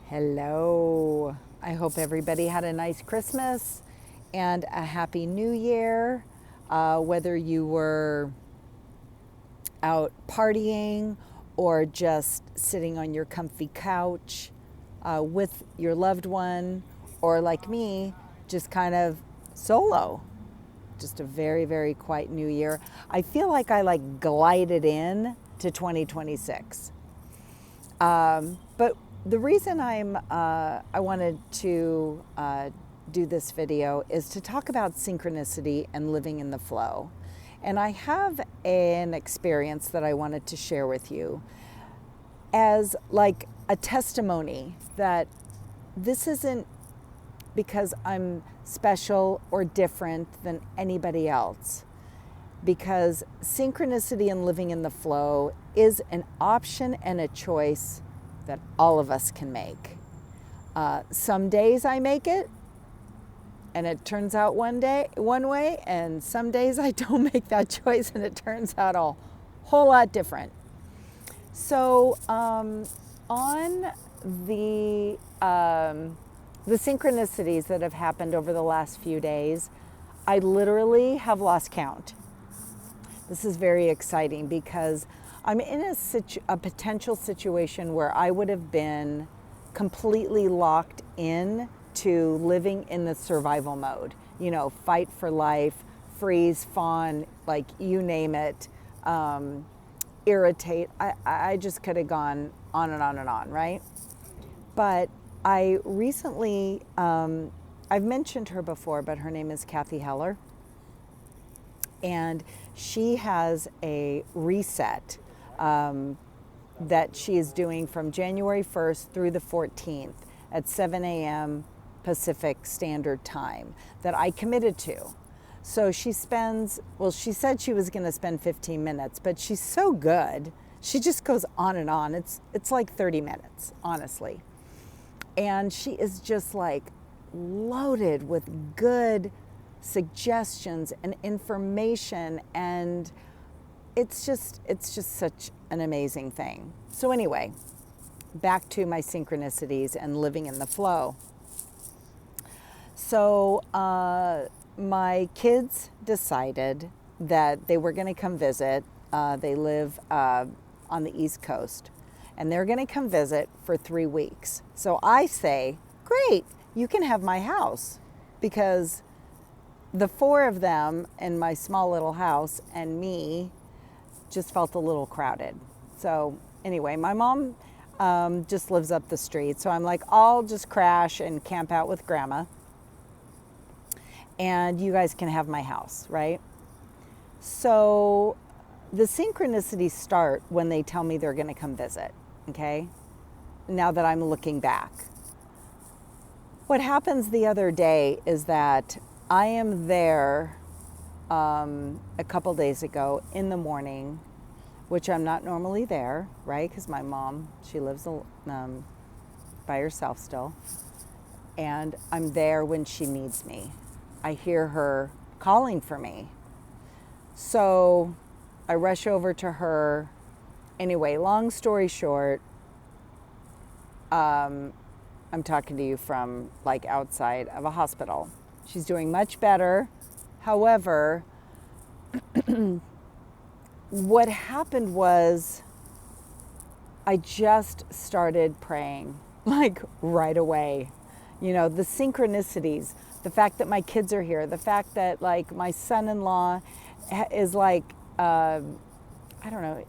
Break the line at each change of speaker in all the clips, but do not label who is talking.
Hello. I hope everybody had a nice Christmas and a happy new year. Whether you were out partying or just sitting on your comfy couch with your loved one, or like me, just kind of solo. Just a very, very quiet new year. I feel like I glided in to 2026. But the reason I wanted to do this video is to talk about synchronicity and living in the flow. And I have an experience that I wanted to share with you as like a testimony that this isn't because I'm special or different than anybody else. Because synchronicity and living in the flow is an option and a choice that all of us can make. Some days I make it and it turns out one way, and some days I don't make that choice and it turns out a whole lot different. So on the synchronicities that have happened over the last few days, I literally have lost count. This is very exciting because I'm in a potential situation where I would have been completely locked in to living in the survival mode. You know, fight for life, freeze, fawn, like you name it, irritate. I just could have gone on and on and on, right? But I recently, I've mentioned her before, but her name is Kathy Heller. And she has a reset that she is doing from January 1st through the 14th at 7 a.m. Pacific Standard Time that I committed to. So she spends, well, she said she was going to spend 15 minutes, but she's so good. She just goes on and on. It's like 30 minutes, honestly. And she is just like loaded with good suggestions and information, and it's just such an amazing thing. So anyway, back to my synchronicities and living in the flow. So my kids decided that they were going to come visit. They live on the East Coast, and they're going to come visit for 3 weeks. So I say, great, you can have my house, because the 4 of them in my small little house and me just felt a little crowded. So anyway, my mom just lives up the street. So I'm like, I'll just crash and camp out with grandma, and you guys can have my house, right? So the synchronicities start when they tell me they're going to come visit, okay? Now that I'm looking back. What happens the other day is that I am there a couple days ago in the morning, which I'm not normally there, right? Because my mom, she lives by herself still. And I'm there when she needs me. I hear her calling for me. So I rush over to her. Anyway, long story short, I'm talking to you from like outside of a hospital. She's doing much better. However, what happened was I just started praying like right away. You know, the synchronicities, the fact that my kids are here, the fact that like my son-in-law is like, I don't know,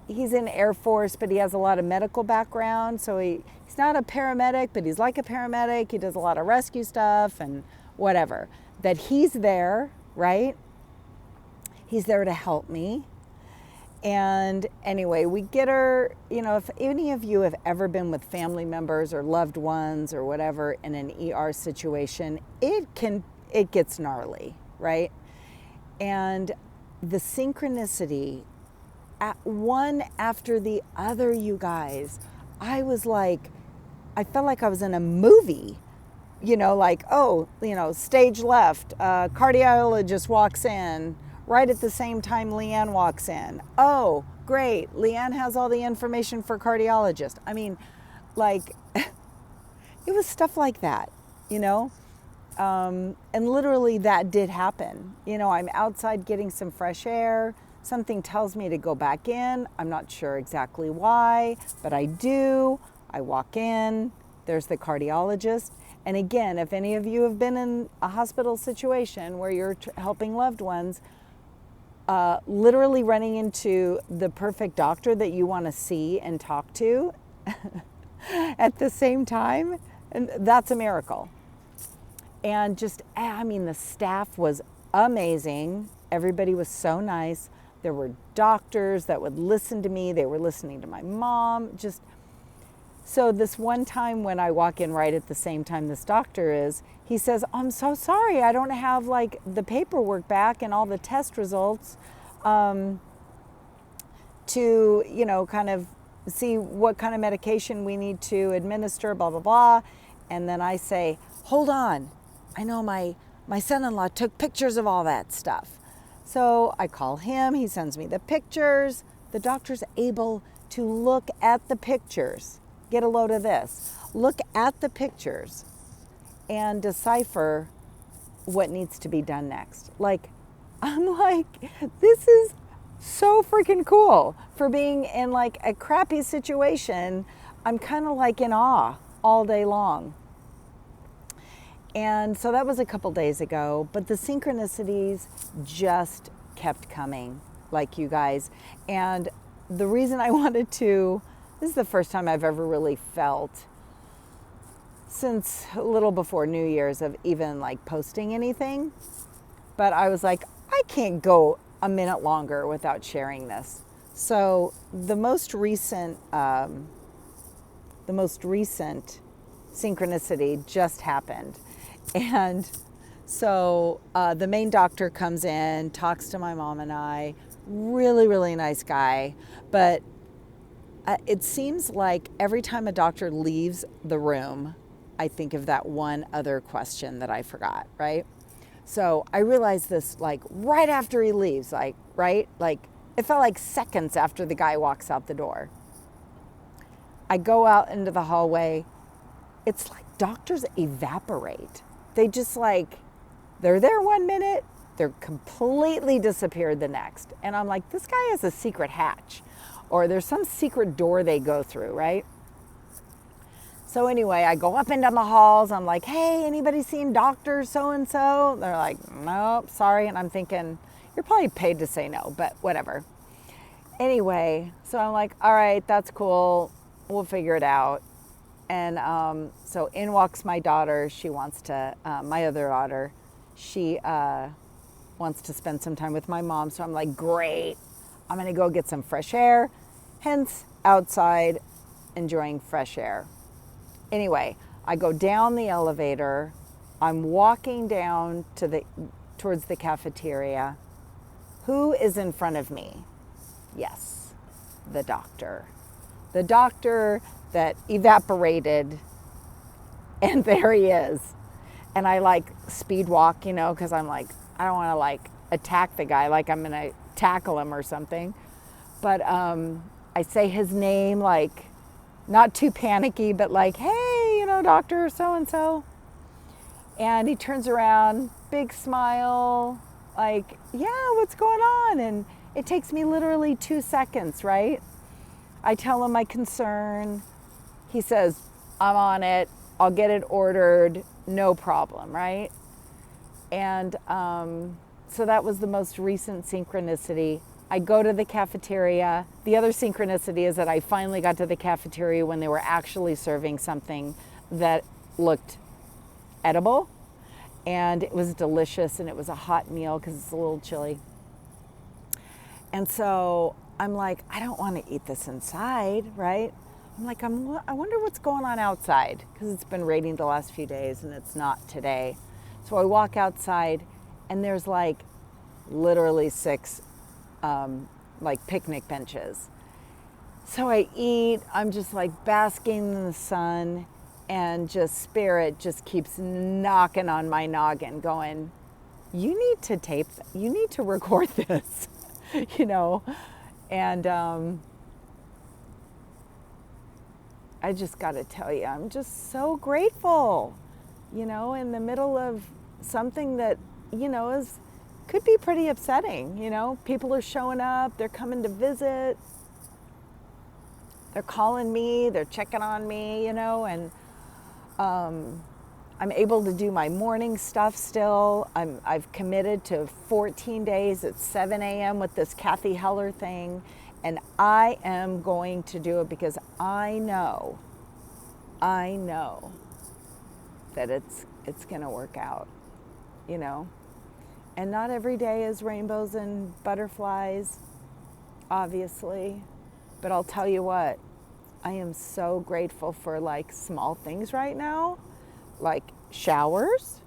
he's in Air Force, but he has a lot of medical background. So he's not a paramedic, but he's like a paramedic. He does a lot of rescue stuff and whatever. That he's there, right? He's there to help me. And anyway, we get her, you know, if any of you have ever been with family members or loved ones or whatever in an ER situation, it gets gnarly, right? And the synchronicity, one after the other, you guys, I felt like I was in a movie. You know, like, oh, you know, stage left, cardiologist walks in, right at the same time Leanne walks in. Oh, great, Leanne has all the information for cardiologist. I mean, like, It was stuff like that, you know? And literally that did happen. You know, I'm outside getting some fresh air. Something tells me to go back in. I'm not sure exactly why, but I do. I walk in. There's the cardiologist. And again, if any of you have been in a hospital situation where you're helping loved ones, literally running into the perfect doctor that you want to see and talk to at the same time, and that's a miracle. And just, I mean, the staff was amazing. Everybody was so nice. There were doctors that would listen to me. They were listening to my mom. Just, so this one time when I walk in right at the same time this doctor is, he says, I'm so sorry, I don't have like the paperwork back and all the test results to, you know, kind of see what kind of medication we need to administer, blah, blah, blah. And then I say, hold on. I know my son-in-law took pictures of all that stuff. So I call him, he sends me the pictures. The doctor's able to look at the pictures. Get a load of this. Look at the pictures and decipher what needs to be done next. Like, I'm like, this is so freaking cool. For being in like a crappy situation, I'm kind of like in awe all day long. And so that was a couple days ago, but the synchronicities just kept coming, like you guys. And the reason I wanted to, this is the first time I've ever really felt since a little before New Year's of even like posting anything. But I was like, I can't go a minute longer without sharing this. So the most recent synchronicity just happened. And so the main doctor comes in, talks to my mom and I, really, really nice guy. But it seems like every time a doctor leaves the room, I think of that one other question that I forgot, right? So I realized this like right after he leaves, like, right? Like it felt like seconds after the guy walks out the door. I go out into the hallway. It's like doctors evaporate. They just like, they're there 1 minute, they're completely disappeared the next. And I'm like, this guy has a secret hatch or there's some secret door they go through, right? So anyway, I go up into the halls. I'm like, hey, anybody seen Dr. So-and-so? They're like, nope, sorry. And I'm thinking, you're probably paid to say no, but whatever. Anyway, so I'm like, all right, that's cool. We'll figure it out. And so in walks my daughter. She wants to, my other daughter, she wants to spend some time with my mom. So I'm like, great, I'm going to go get some fresh air. Hence, outside, enjoying fresh air. Anyway, I go down the elevator. I'm walking down to towards the cafeteria. Who is in front of me? Yes, the doctor. The doctor that evaporated, and there he is. And I like speed walk, you know, because I'm like, I don't want to like attack the guy like I'm gonna tackle him or something. But I say his name, like not too panicky, but like, hey, you know, Dr. So-and-so. And he turns around, big smile, like, yeah, what's going on? And it takes me literally 2 seconds, right? I tell him my concern. He says, I'm on it. I'll get it ordered. No problem, right? And so that was the most recent synchronicity. I go to the cafeteria. The other synchronicity is that I finally got to the cafeteria when they were actually serving something that looked edible. And it was delicious, and it was a hot meal because it's a little chilly. And so I'm like, I don't want to eat this inside, right? I'm like, I wonder what's going on outside, because it's been raining the last few days and it's not today. So I walk outside and there's like literally 6 like picnic benches. So I eat, I'm just like basking in the sun, and just spirit just keeps knocking on my noggin going, you need to tape, you need to record this, you know? And I just got to tell you, I'm just so grateful, in the middle of something that, could be pretty upsetting. People are showing up, they're coming to visit, they're calling me, they're checking on me, and I'm able to do my morning stuff still. I've committed to 14 days at 7 a.m. with this Kathy Heller thing, and I am going to do it because I know that it's going to work out, And not every day is rainbows and butterflies, obviously, but I'll tell you what, I am so grateful for like small things right now, like showers,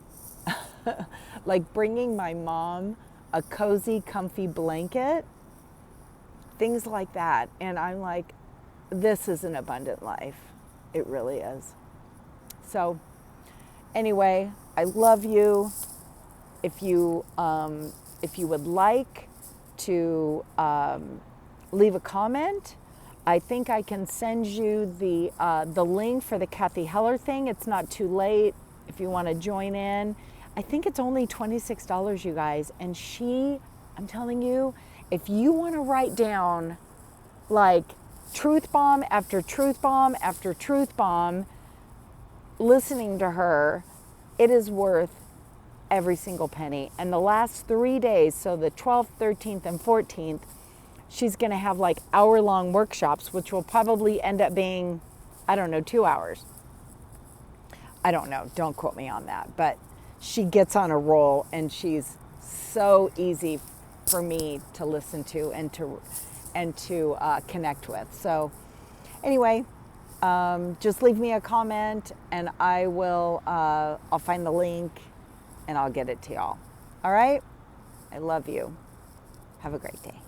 like bringing my mom a cozy, comfy blanket, things like that. And I'm like, this is an abundant life. It really is. So anyway, I love you. If you would like to leave a comment, I think I can send you the link for the Kathy Heller thing. It's not too late if you want to join in. I think it's only $26, you guys. And I'm telling you, if you want to write down like truth bomb after truth bomb after truth bomb, listening to her, it is worth every single penny. And the last 3 days, so the 12th, 13th, and 14th, she's going to have like hour-long workshops, which will probably end up being, 2 hours. I don't know. Don't quote me on that. But she gets on a roll, and she's so easy for me to listen to and to connect with. So anyway, just leave me a comment, and I'll find the link, and I'll get it to y'all. All right? I love you. Have a great day.